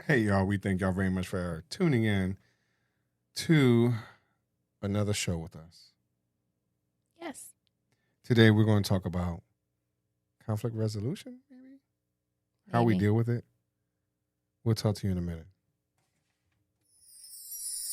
Hey, y'all, we thank y'all very much for tuning in to another show with us. Yes. Today, we're going to talk about conflict resolution, maybe? How we deal with it. We'll talk to you in a minute.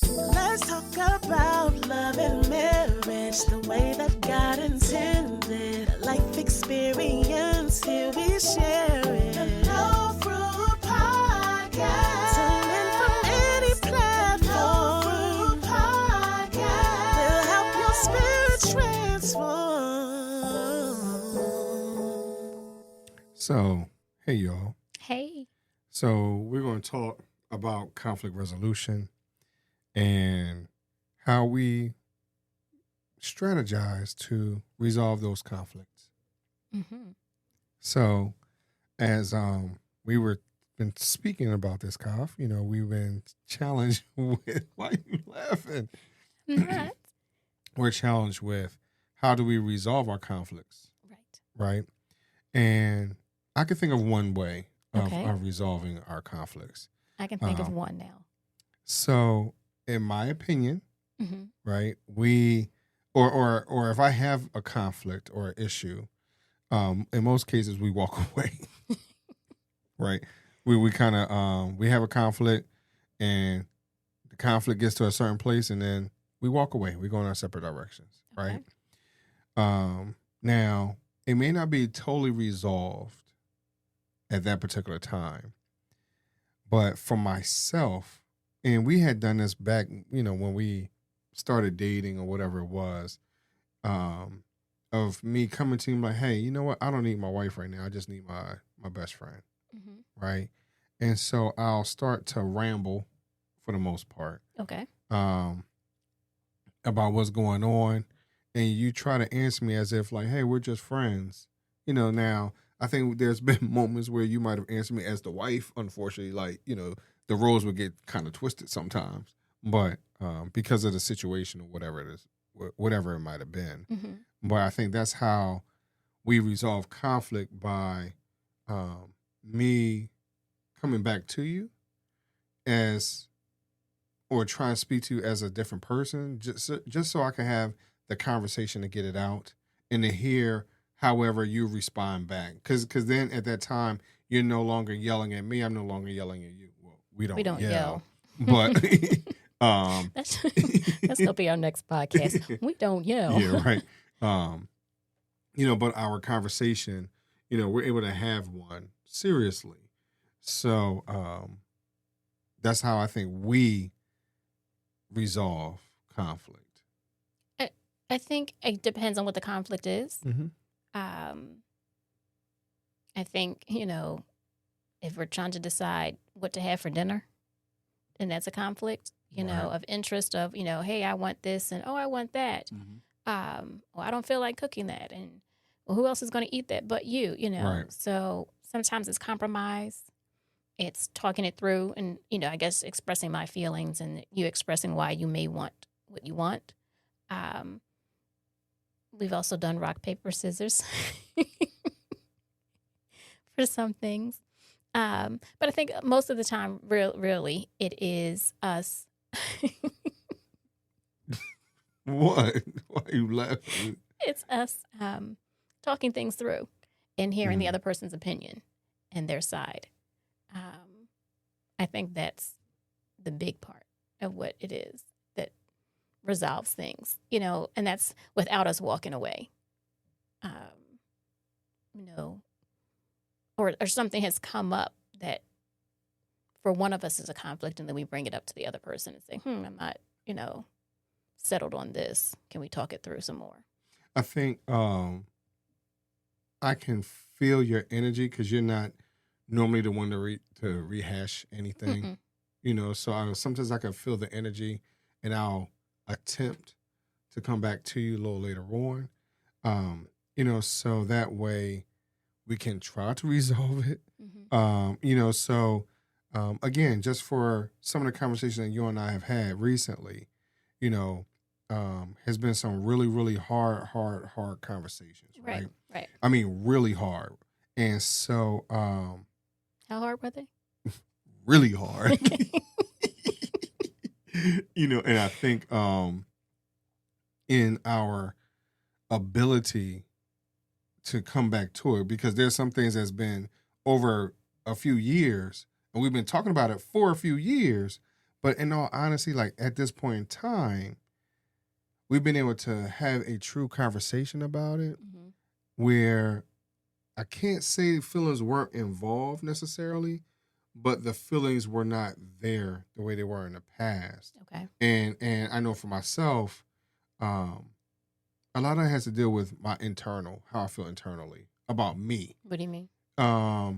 Let's talk about love and marriage, the way that God intended. Life experience, here we share it. The NoFruitPodcast. Tune in from any platform. NoFruitPodcast. Will help your spirit transform. So, hey, y'all. Hey. So, we're going to talk about conflict resolution and how we strategize to resolve those conflicts. Mm-hmm. So, as we were been speaking about this, Kaf, we've been challenged with, why are you laughing? Not. We're challenged with how do we resolve our conflicts, Right. right? And I can think of one way of, Okay. of resolving our conflicts. I can think of one now. So, in my opinion, Mm-hmm. right, we or if I have a conflict or an issue, in most cases we walk away. Right? We kind of we have a conflict and the conflict gets to a certain place and then we walk away. We go in our separate directions, right? Now, it may not be totally resolved at that particular time, but for myself, and we had done this back, when we started dating or whatever it was, of me coming to him like, hey, you know what? I don't need my wife right now. I just need my best friend, Mm-hmm. right? And so I'll start to ramble for the most part Okay. about what's going on. And you try to answer me as if like, hey, we're just friends. Now I think there's been moments where you might have answered me as the wife. Unfortunately, like, the roles would get kind of twisted sometimes. But because of the situation or whatever it is, whatever it might have been. Mm-hmm. But I think that's how we resolve conflict by me coming back to you or trying to speak to you as a different person, just so I can have the conversation to get it out and to hear however you respond back. Because then at that time, you're no longer yelling at me. I'm no longer yelling at you. Well, we don't yell. But that's gonna be our next podcast. We don't yell. Yeah, right. But our conversation, we're able to have one seriously. So that's how I think we resolve conflict. I think it depends on what the conflict is. Mm-hmm. I think, if we're trying to decide what to have for dinner, then that's a conflict, of interest of, hey, I want this and, oh, I want that. Mm-hmm. Well, I don't feel like cooking that. And, well, who else is going to eat that but you, Right. So sometimes it's compromise. It's talking it through and, I guess expressing my feelings and you expressing why you may want what you want. We've also done rock, paper, scissors for some things. But I think most of the time, really, it is us. What? Why are you laughing? It's us talking things through and hearing the other person's opinion and their side. I think that's the big part of what it is that resolves things, and that's without us walking away. Or something has come up that for one of us is a conflict, and then we bring it up to the other person and say, I'm not, settled on this. Can we talk it through some more? I think I can feel your energy because you're not normally the one to rehash anything, so sometimes I can feel the energy and I'll attempt to come back to you a little later on, so that way we can try to resolve it. Again, just for some of the conversations that you and I have had recently, has been some really, really hard conversations, right? Right. I mean, really hard. And so, how hard were they? really hard. And I think in our ability to come back to it, because there's some things that's been over a few years, and we've been talking about it for a few years, but in all honesty, like at this point in time, we've been able to have a true conversation about it where I can't say feelings weren't involved necessarily, but the feelings were not there the way they were in the past. Okay. And I know for myself, a lot of it has to deal with my internal, how I feel internally about me. What do you mean?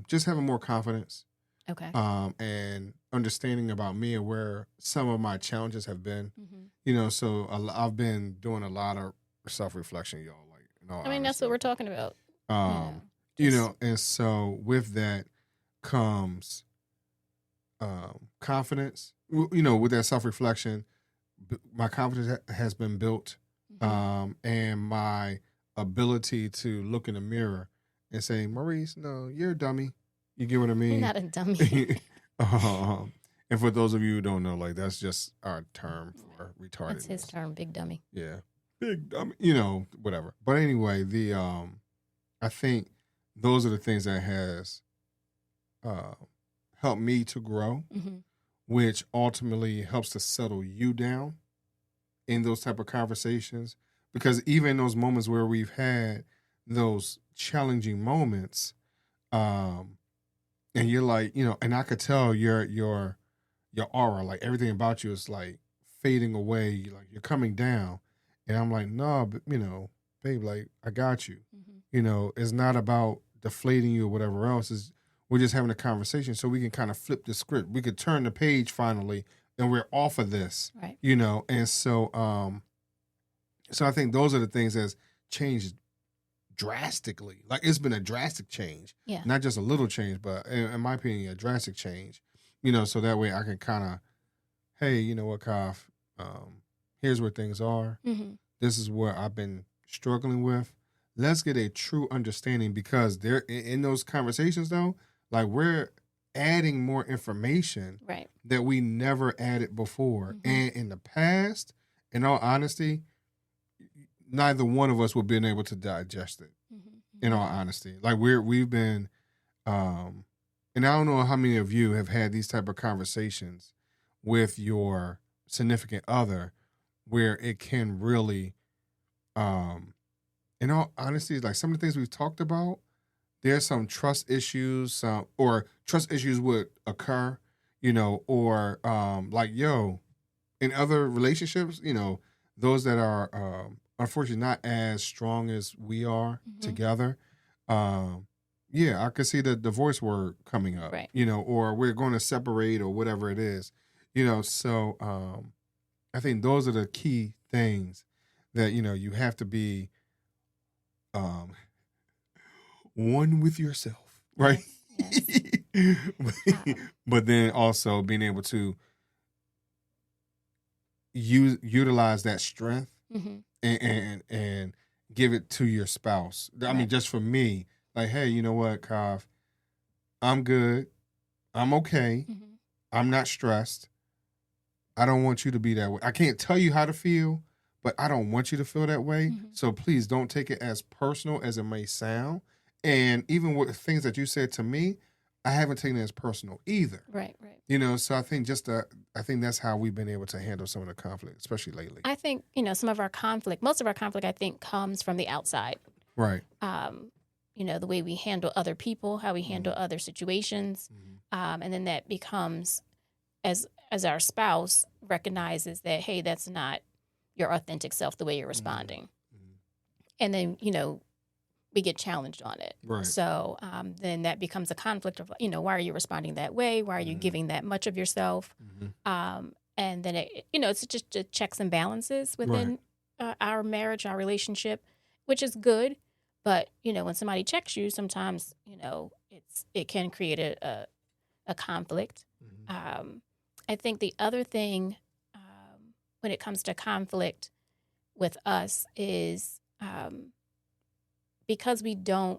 Just having more confidence. Okay. And understanding about me and where some of my challenges have been. So I've been doing a lot of self-reflection, y'all. Like, I mean, that's what we're talking about. And so with that comes confidence. With that self-reflection, my confidence has been built, and my ability to look in the mirror and say, Maurice, no, you're a dummy. You get what I mean? You're not a dummy. And for those of you who don't know, like, that's just our term for retardedness. That's his term, big dummy. Yeah, big dummy. Whatever. But anyway, I think those are the things that has helped me to grow, which ultimately helps to settle you down in those type of conversations. Because even in those moments where we've had those challenging moments, and you're like, and I could tell your aura, like everything about you is like fading away, like you're coming down. And I'm like, no, but babe, like I got you. It's not about deflating you or whatever else. We're just having a conversation so we can kind of flip the script. We could turn the page finally and we're off of this. Right. And so I think those are the things that's changed drastically. Like, it's been a drastic change. Yeah. Not just a little change, but in my opinion, a drastic change. So that way I can kind of, hey, you know what, Kaf, here's where things are. This is where I've been struggling with. Let's get a true understanding, because there in those conversations though, like we're adding more information that we never added before. And in the past, in all honesty, neither one of us would have been able to digest it. In all honesty, like we've been, and I don't know how many of you have had these type of conversations with your significant other, where it can really, in all honesty, like some of the things we've talked about, there's some trust issues, or trust issues would occur, or like, in other relationships, those that are unfortunately not as strong as we are together, I could see the divorce word coming up, or we're going to separate or whatever it is, so I think those are the key things that, you have to be one with yourself, right? Yes. But then also being able to utilize that strength and give it to your spouse. I mean, just for me, like, hey, you know what, Kav? I'm good. I'm okay. I'm not stressed. I don't want you to be that way. I can't tell you how to feel, but I don't want you to feel that way. So please don't take it as personal as it may sound. And even with things that you said to me, I haven't taken it as personal either. Right. So I think I think that's how we've been able to handle some of the conflict, especially lately. I think, most of our conflict, I think, comes from the outside. Right. The way we handle other people, how we handle other situations. And then that becomes, as our spouse recognizes that, hey, that's not your authentic self, the way you're responding. And then, we get challenged on it. Right. So then that becomes a conflict of, why are you responding that way? Why are you giving that much of yourself? And then, it's just checks and balances within our marriage, our relationship, which is good. But, when somebody checks you, sometimes, it can create a conflict. I think the other thing when it comes to conflict with us is because we're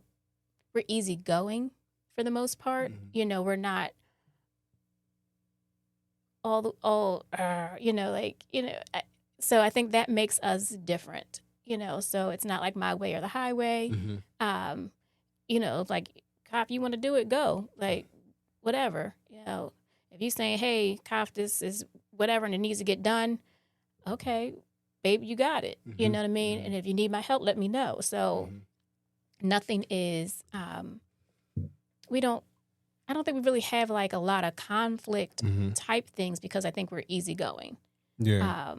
easygoing for the most part. We're not so I think that makes us different, so it's not like my way or the highway. Like, Kaf, you want to do it, go, like, whatever, if you saying, hey, Kaf, this is whatever and it needs to get done, okay, baby, you got it. You know what I mean? And if you need my help, let me know. So nothing is, I don't think we really have like a lot of conflict type things because I think we're easygoing. Yeah.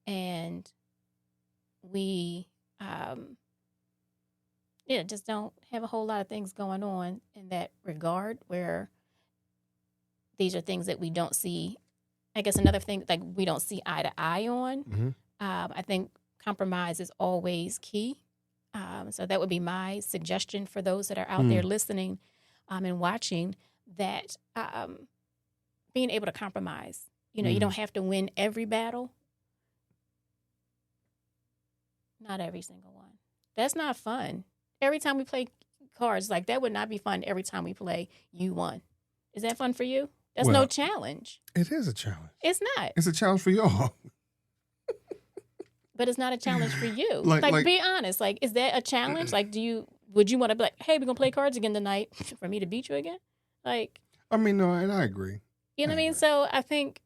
And we, just don't have a whole lot of things going on in that regard where these are things that we don't see. I guess another thing, like, we don't see eye to eye on. I think compromise is always key. So that would be my suggestion for those that are out there listening and watching, that being able to compromise. You don't have to win every battle. Not every single one. That's not fun. Every time we play cards, like, that would not be fun every time we play, you won. Is that fun for you? That's no challenge. It is a challenge. It's not. It's a challenge for y'all. But it's not a challenge for you. Like, be honest. Like, is that a challenge? Like, would you want to be like, hey, we're going to play cards again tonight for me to beat you again? Like, I mean, no, and I agree. You know what I mean? So I think,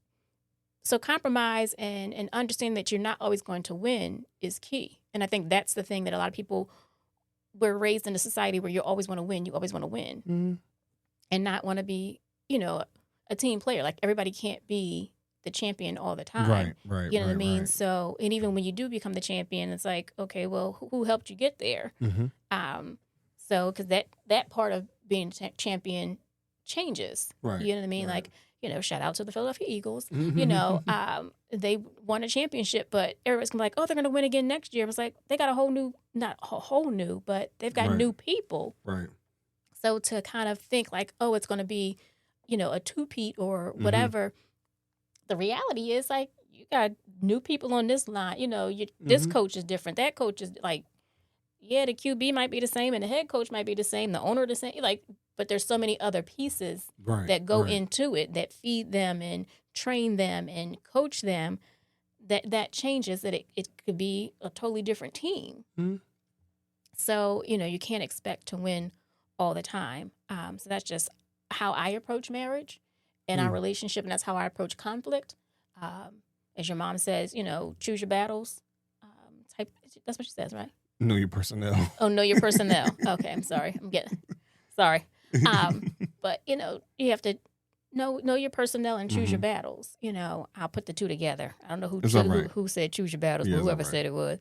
compromise and understanding that you're not always going to win is key. And I think that's the thing that a lot of people were raised in a society where you always want to win. You always want to win. And not want to be, a team player. Like, everybody can't be the champion all the time. Right. You know what I mean? Right. So, and even when you do become the champion, it's like, okay, well, who helped you get there? So, because that part of being champion changes. Right. You know what I mean? Right. Like, shout out to the Philadelphia Eagles. They won a championship, but everyone's gonna be like, oh, they're gonna win again next year. It was like, they got not a whole new, but they've got new people. Right. So to kind of think like, oh, it's gonna be, a two-peat or whatever. The reality is, like, you got new people on this line. This coach is different. That coach is like, the QB might be the same and the head coach might be the same. The owner the same. Like, but there's so many other pieces that go into it that feed them and train them and coach them that changes that it could be a totally different team. So, you can't expect to win all the time. So that's just how I approach marriage and our relationship, and that's how I approach conflict. As your mom says, choose your battles. That's what she says, right? Know your personnel. Oh, know your personnel. Okay, I'm sorry. Sorry. But, you have to know your personnel and choose your battles. I'll put the two together. I don't know who said choose your battles, but whoever said it was.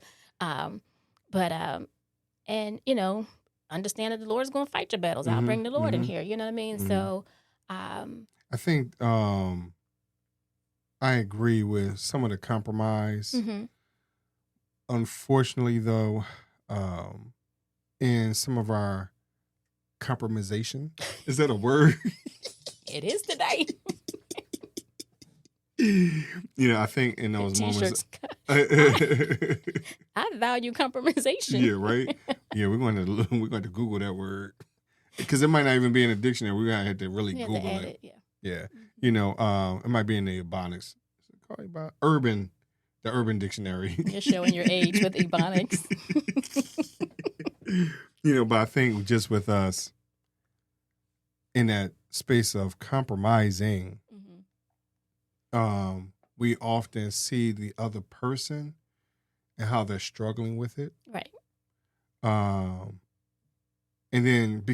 And, understand that the Lord's going to fight your battles. I'll bring the Lord in here. You know what I mean? So, I think I agree with some of the compromise. Unfortunately, though, in some of our compromisation, is that a word? It is today. I think in those moments, I value compromisation. Yeah, right. Yeah, we're going to Google that word because it might not even be in the dictionary. We're gonna have to really Google it. Yeah. It might be in the Ebonics. The Urban Dictionary. You're showing your age with Ebonics. But I think just with us in that space of compromising, we often see the other person and how they're struggling with it. Right. And then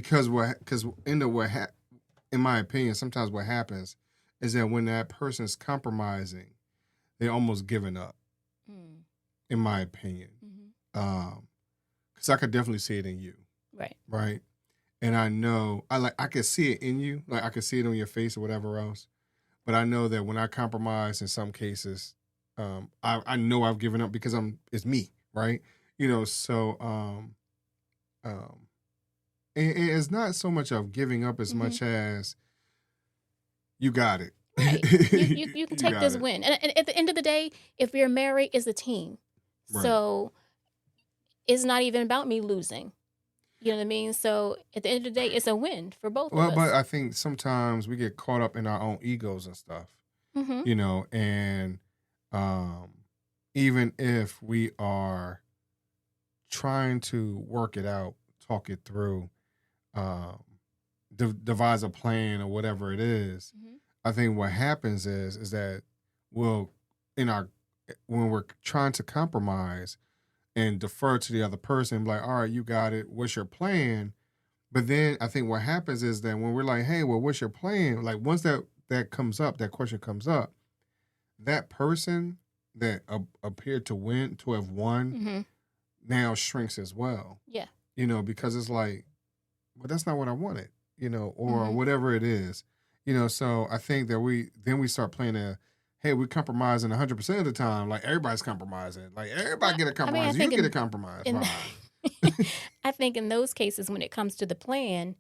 in my opinion, sometimes what happens is that when that person's compromising, they're almost giving up. In my opinion, because I could definitely see it in you. Right. And I know I could see it in you, like I could see it on your face or whatever else. But I know that when I compromise in some cases, I know I've given up because it's me, right? So and it's not so much of giving up as much as you got it. Right. You can take this win. And at the end of the day, if you're married, it's a team. Right. So it's not even about me losing. You know what I mean? So at the end of the day, it's a win for both of us. But I think sometimes we get caught up in our own egos and stuff. Mm-hmm. you know, and even if we are trying to work it out, talk it through, um, devise a plan or whatever it is, Mm-hmm. I think what happens is that we'll in our when we're trying to compromise and defer to the other person, be like, all right, you got it. What's your plan? But then I think what happens is that when we're like, hey, well, what's your plan? Like once that comes up, that question comes up, that person that appeared to have won Mm-hmm. now shrinks as well. Yeah. You know, because it's like, well, that's not what I wanted, you know, or Mm-hmm. whatever it is. You know, so I think that we start playing hey, we're compromising 100% of the time. Like everybody's compromising. Like everybody get a compromise. You get a compromise. In, Fine. I think in those cases, when it comes to the plan,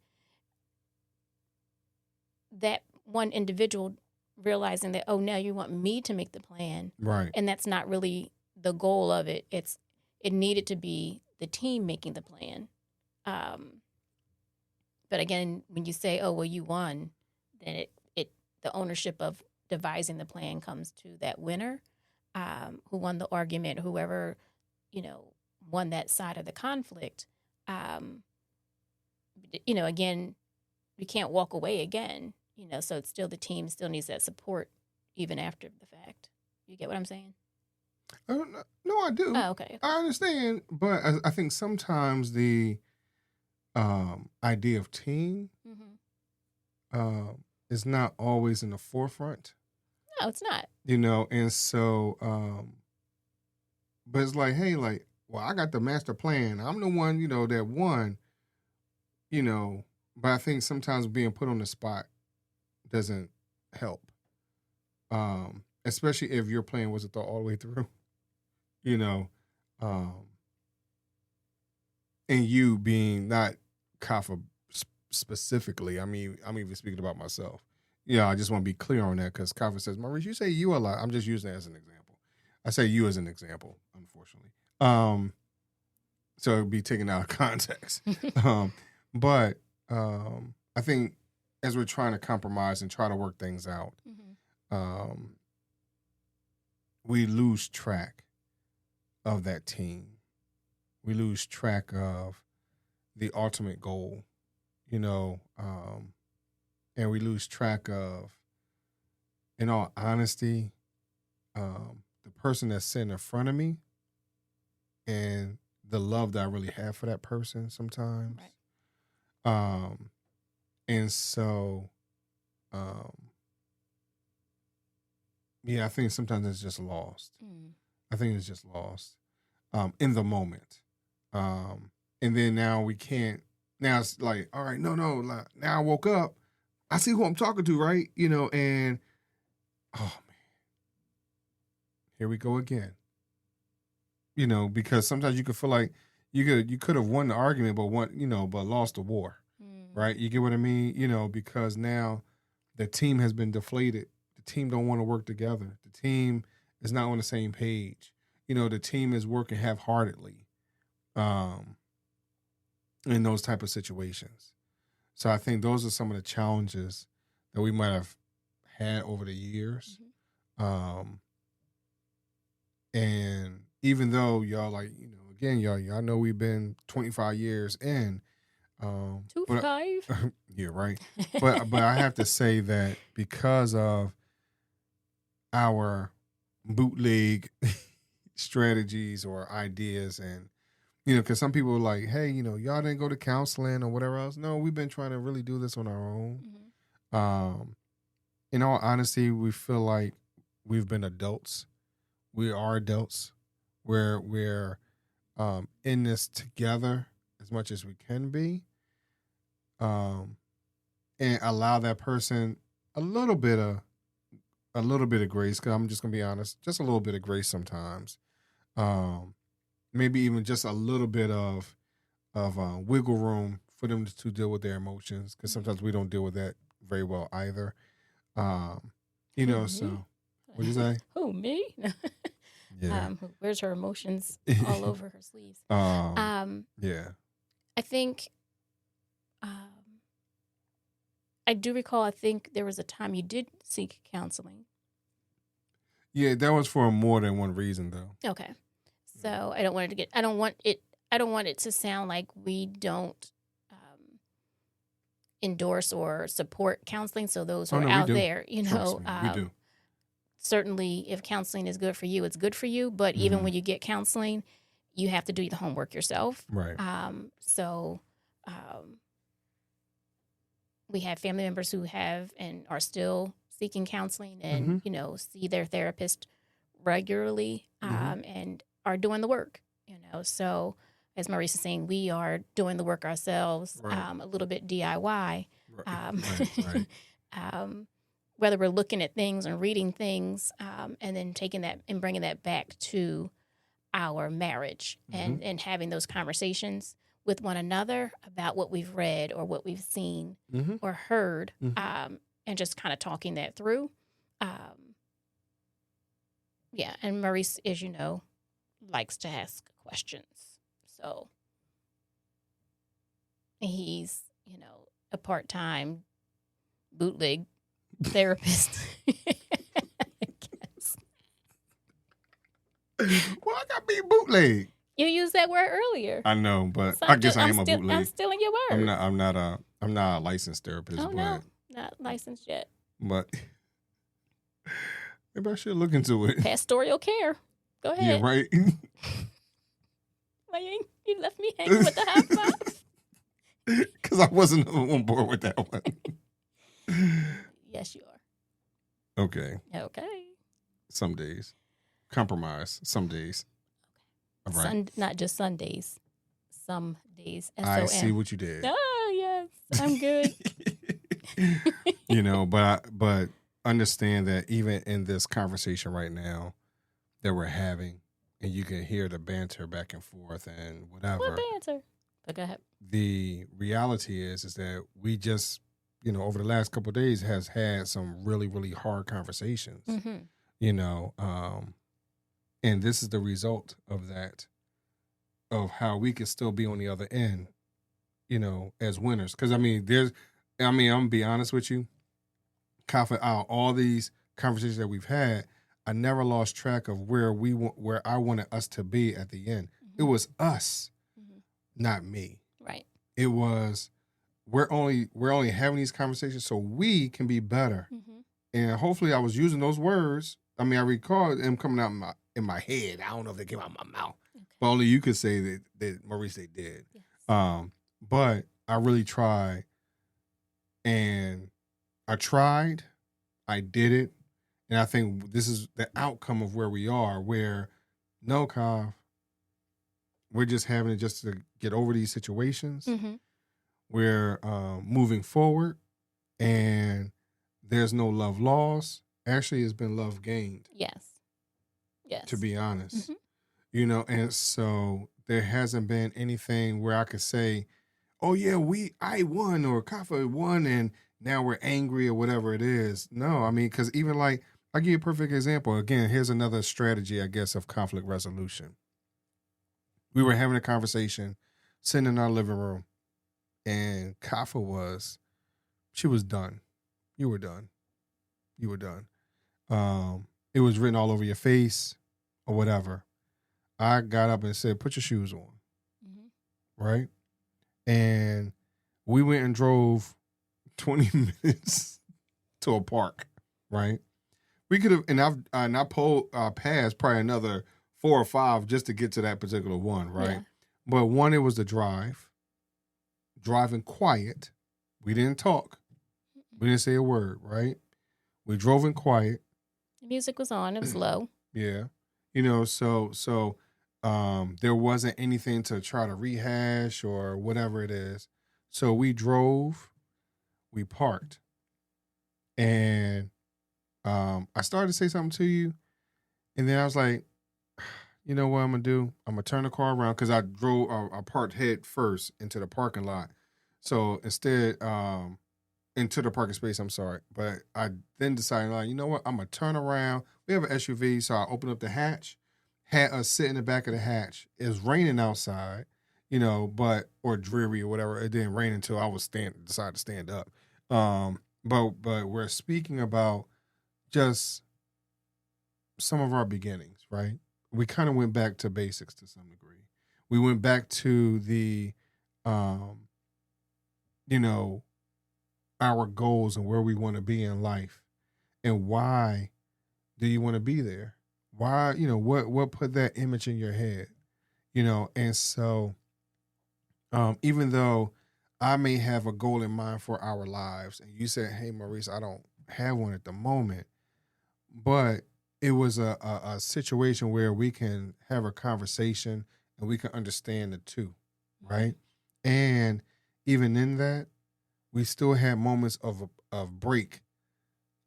that one individual realizing that, oh, now you want me to make the plan. Right. And that's not really the goal of it. It needed to be the team making the plan. But again, when you say, oh, well, you won, then the ownership of devising the plan comes to that winner, who won the argument, whoever, won that side of the conflict. Again, you can't walk away again, so it's still the team still needs that support even after the fact. You get what I'm saying? No, I do. Oh, okay. I understand, but I think sometimes the idea of team is not always in the forefront. No, it's not. And so, but it's like, hey, like, well, I got the master plan. I'm the one, that won, but I think sometimes being put on the spot doesn't help. Especially if your plan wasn't thought all the way through, and you being not Kafa specifically. I'm even speaking about myself. Yeah, I just want to be clear on that because Kafa says, Maurice, you say you a lot. I'm just using that as an example. I say you as an example, unfortunately. So it'd be taken out of context. But I think as we're trying to compromise and try to work things out, we lose track of that team. We lose track of the ultimate goal, and we lose track of, in all honesty, the person that's sitting in front of me and the love that I really have for that person sometimes. Right. And so, I think sometimes it's just lost. I think it's just lost in the moment. And then now we can't, now it's like, all right, no, like, now I woke up. I see who I'm talking to, right? And, oh, man, here we go again. Because sometimes you could feel like you could have won the argument, but lost the war, right? You get what I mean? Because now the team has been deflated. The team don't want to work together. The team is not on the same page. The team is working half-heartedly in those type of situations. So I think those are some of the challenges that we might have had over the years. And even though y'all again, y'all know we've been 25 years in. 25? Yeah, right. But I have to say that because of our bootleg strategies or ideas and, because some people are like, hey, y'all didn't go to counseling or whatever else. No, we've been trying to really do this on our own. In all honesty, we feel like we've been adults. We are adults. We're in this together as much as we can be, and allow that person a little bit of grace. Because I'm just gonna be honest, just a little bit of grace sometimes. Maybe even just a little bit of wiggle room for them to deal with their emotions. Because sometimes we don't deal with that very well either. So what'd you say? Who, me? Yeah. Wears her emotions all over her sleeves. Yeah. I think I do recall, I think there was a time you did seek counseling. Yeah, that was for more than one reason, though. Okay. So I don't want it to sound like we don't endorse or support counseling. So those who are out there, Trust me, we do. Certainly if counseling is good for you, it's good for you. But even when you get counseling, you have to do the homework yourself. Right. We have family members who have and are still seeking counseling and, see their therapist regularly and are doing the work, So as Maurice is saying, we are doing the work ourselves, a little bit DIY. Right. Whether we're looking at things and reading things and then taking that and bringing that back to our marriage and having those conversations with one another about what we've read or what we've seen or heard and just kind of talking that through. And Maurice, as you know, likes to ask questions. So he's, a part-time bootleg therapist. I guess. Well, I got me bootleg. You used that word earlier. I know, but I guess I am a bootleg. I'm stealing your word. I'm not a licensed therapist. Oh, no, not licensed yet. But maybe I should look into it. Pastoral care. Go ahead. Yeah, right. Why you left me hanging with the high five? Because I wasn't on board with that one. Yes, you are. Okay. Some days. Compromise. Some days. All right. Not just Sundays. Some days. I see what you did. Oh, yes. I'm good. But understand that even in this conversation right now that we're having, and you can hear the banter back and forth and whatever. What banter? But go ahead. The reality is that we just, over the last couple of days has had some really, really hard conversations, and this is the result of that, of how we can still be on the other end, as winners. Because, I'm going to be honest with you, out of all these conversations that we've had, I never lost track of where I wanted us to be at the end. It was us, not me. Right. It was we're only having these conversations so we can be better. And hopefully I was using those words. I recall them coming out in my head. I don't know if they came out of my mouth. Okay. But only you could say that Maurice, they did. Yes. But I really tried. And I tried. I did it. And I think this is the outcome of where we are, where, no, Kav, we're just having it just to get over these situations. We're moving forward, and there's no love lost. Actually, it's been love gained. Yes. To be honest. And so there hasn't been anything where I could say, oh, yeah, I won or Kafa won, and now we're angry or whatever it is. No, because even like, I'll give you a perfect example. Again, here's another strategy, I guess, of conflict resolution. We were having a conversation, sitting in our living room, and Kafa she was done. You were done. It was written all over your face or whatever. I got up and said, put your shoes on. Right? And we went and drove 20 minutes to a park, right? We could have, and I passed probably another 4 or 5 just to get to that particular one, right? Yeah. But one, it was the driving quiet. We didn't talk. We didn't say a word, right? We drove in quiet. The music was on. It was low. Yeah. So there wasn't anything to try to rehash or whatever it is. So we drove, we parked, and I started to say something to you, and then I was like, you know what I'm going to do? I'm going to turn the car around because I parked head first into the parking lot. So instead, into the parking space, I'm sorry. But I then decided, like, you know what? I'm going to turn around. We have an SUV, so I opened up the hatch, had us sit in the back of the hatch. It was raining outside, or dreary or whatever. It didn't rain until I decided to stand up. But we're speaking about just some of our beginnings, right? We kind of went back to basics to some degree. We went back to the, you know, our goals and where we want to be in life, and why do you want to be there? Why, what put that image in your head, And so, even though I may have a goal in mind for our lives, and you said, "Hey, Maurice, I don't have one at the moment," but it was a situation where we can have a conversation and we can understand the two, right? And even in that, we still had moments of break.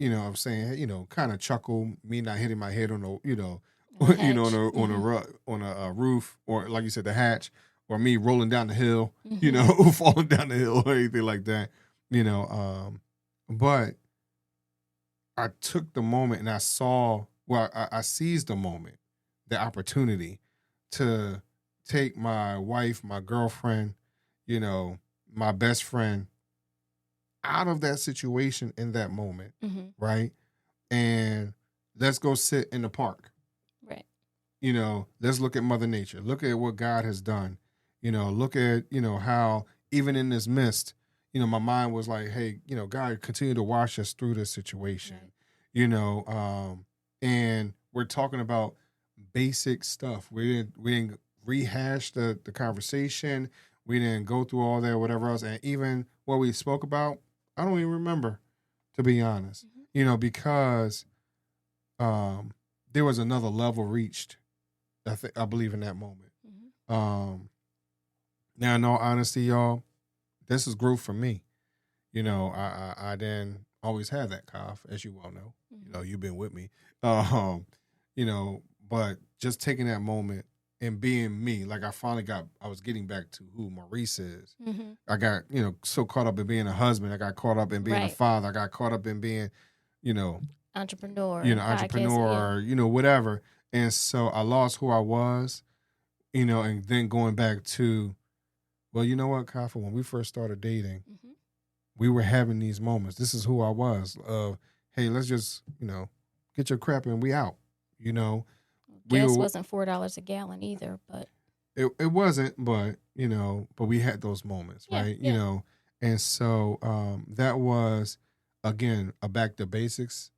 I'm saying, kind of chuckle, me not hitting my head on the, on a roof, or like you said, the hatch, or me rolling down the hill, falling down the hill or anything like that, but I took the moment and I saw, I seized the moment, the opportunity to take my wife, my girlfriend, my best friend out of that situation in that moment, right? And let's go sit in the park. Right. Let's look at Mother Nature. Look at what God has done. Look at, how even in this mist, my mind was like, hey, God, continue to wash us through this situation. Right. And we're talking about basic stuff. We didn't rehash the conversation. We didn't go through all that, whatever else. And even what we spoke about, I don't even remember, to be honest, because there was another level reached, I believe, in that moment. Now, in all honesty, y'all, this is growth for me. I didn't always have that cough, as you well know. You've been with me. But just taking that moment and being me, like I was getting back to who Maurice is. I got, so caught up in being a husband. I got caught up in being a father. I got caught up in being, entrepreneur, whatever. And so I lost who I was, and then going back to, well, you know what, Kafa, when we first started dating, we were having these moments. This is who I was. Hey, let's just, get your crap and we out, Gas wasn't $4 a gallon either, but it wasn't, but but we had those moments, right? And so that was, again, a back to basics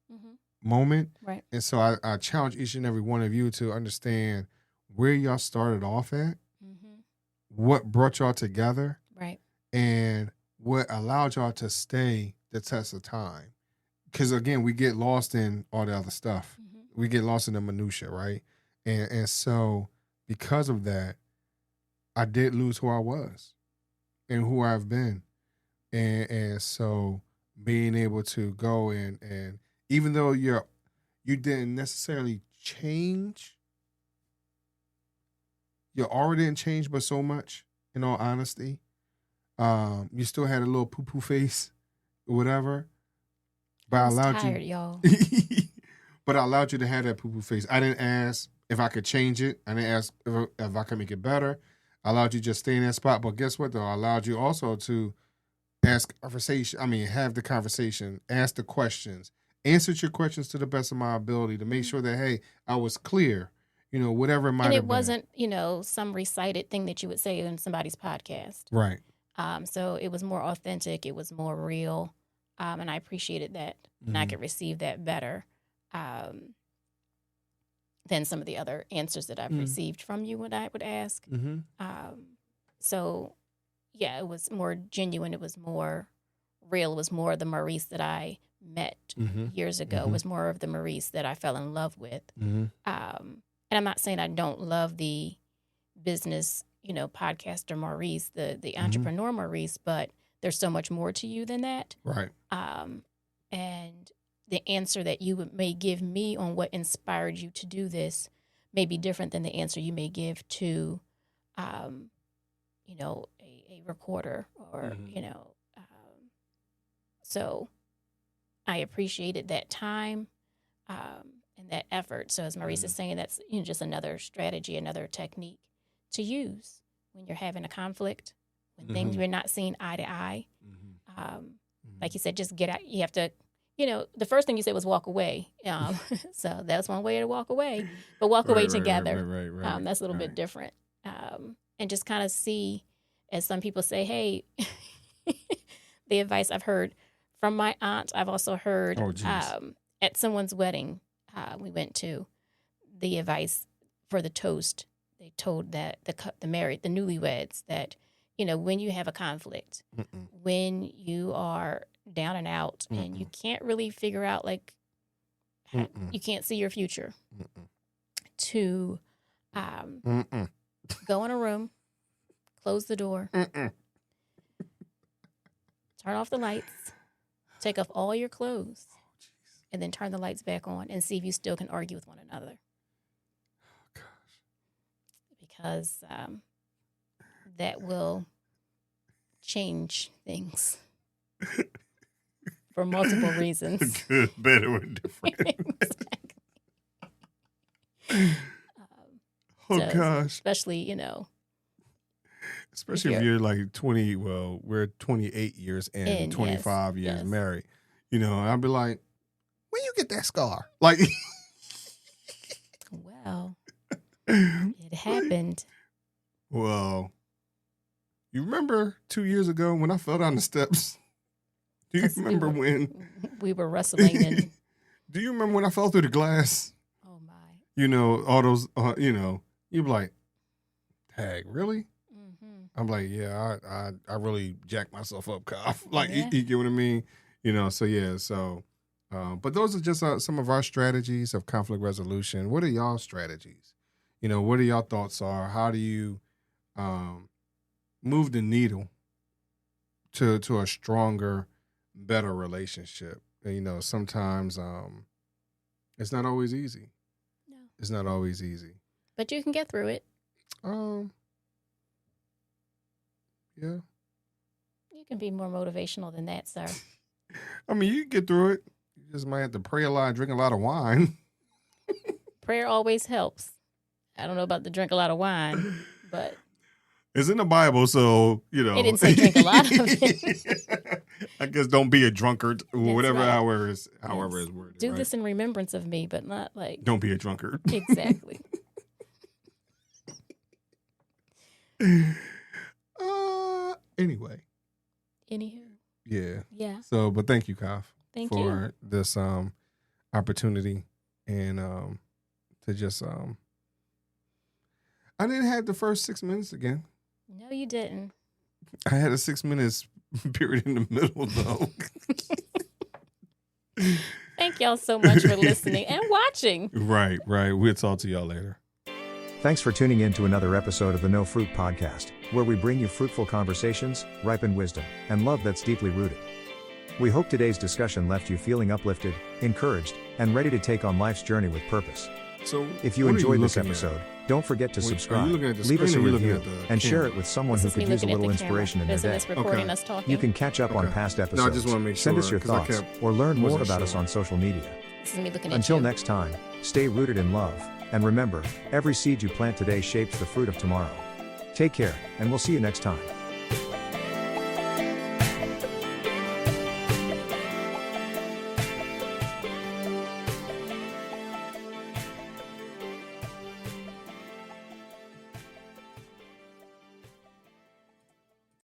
moment, right? And so I challenge each and every one of you to understand where y'all started off at, what brought y'all together, right? And what allowed y'all to stay the test of time. Because again, we get lost in all the other stuff. We get lost in the minutia, right? And so because of that, I did lose who I was and who I've been. And so being able to go and even though you didn't necessarily change, you already didn't change but so much, in all honesty. You still had a little poo-poo face or whatever. But I allowed tired, y'all. But I allowed you to have that poo-poo face. I didn't ask if I could change it. I didn't ask if I could make it better. I allowed you to just stay in that spot. But guess what, though? I allowed you also to have the conversation, ask the questions, answered your questions to the best of my ability to make sure that, hey, I was clear, whatever it might have been. And it wasn't, some recited thing that you would say in somebody's podcast. Right. So it was more authentic. It was more real. And I appreciated that. And I could receive that better than some of the other answers that I've received from you when I would ask. So, yeah, it was more genuine. It was more real. It was more the Maurice that I met years ago. It was more of the Maurice that I fell in love with. And I'm not saying I don't love the business, podcaster Maurice, the entrepreneur Maurice, but there's so much more to you than that. Right. And the answer that you may give me on what inspired you to do this may be different than the answer you may give to, a reporter or, so I appreciated that time and that effort. So as Maurice is saying, that's just another strategy, another technique to use when you're having a conflict, when things you're not seeing eye to eye. Like you said, just get out. You have to the first thing you said was walk away. So that's one way to walk away, but walk away together. Right. That's a little bit different. And just kind of see, as some people say, hey, the advice I've heard from my aunt, I've also heard at someone's wedding we went to, the advice for the toast. They told that the newlyweds, that, when you have a conflict, when you are down and out and you can't really figure out, like, you can't see your future, to go in a room, close the door, turn off the lights, take off all your clothes, and then turn the lights back on and see if you still can argue with one another. Oh, gosh. Because that will change things for multiple reasons. Good, better, or different. Exactly. Oh, So, gosh. Especially, Especially if you're like 20, well, we're 28 years in, 25 years married. I'd be like, when you get that scar? Like, well, it happened. Well, you remember 2 years ago when I fell down the steps? Do you remember when? We were wrestling. And do you remember when I fell through the glass? Oh, my. All those, you'd be like, tag, really? I'm like, yeah, I really jacked myself up, Kof. Like, you get what I mean? But those are just some of our strategies of conflict resolution. What are y'all strategies? What are y'all thoughts are? How do you move the needle to a stronger, better relationship? Sometimes it's not always easy. No. It's not always easy. But you can get through it. Yeah. You can be more motivational than that, sir. I mean, you can get through it. You just might have to pray a lot and drink a lot of wine. Prayer always helps. I don't know about the drink a lot of wine, but it's in the Bible, so, It didn't say drink a lot of it. I guess don't be a drunkard, or whatever, right. however it's worded. Do this in remembrance of me, but not like... Don't be a drunkard. Exactly. Anyway. Anywho. Yeah. Yeah. So, but thank you, Kof, Thank for this opportunity, and to just I didn't have the first 6 minutes again. No, you didn't. I had a 6 minutes period in the middle, though. Thank y'all so much for listening and watching. Right. We'll talk to y'all later. Thanks for tuning in to another episode of the No Fruit Podcast, where we bring you fruitful conversations, ripened wisdom, and love that's deeply rooted. We hope today's discussion left you feeling uplifted, encouraged, and ready to take on life's journey with purpose. So, if you enjoyed this episode, don't forget to subscribe, leave us a review, and share it with someone who could use a little inspiration in their day. You can catch up on past episodes, I just want to make sure, send us your thoughts, or learn more about us on social media. Until next time, stay rooted in love, and remember, every seed you plant today shapes the fruit of tomorrow. Take care, and we'll see you next time.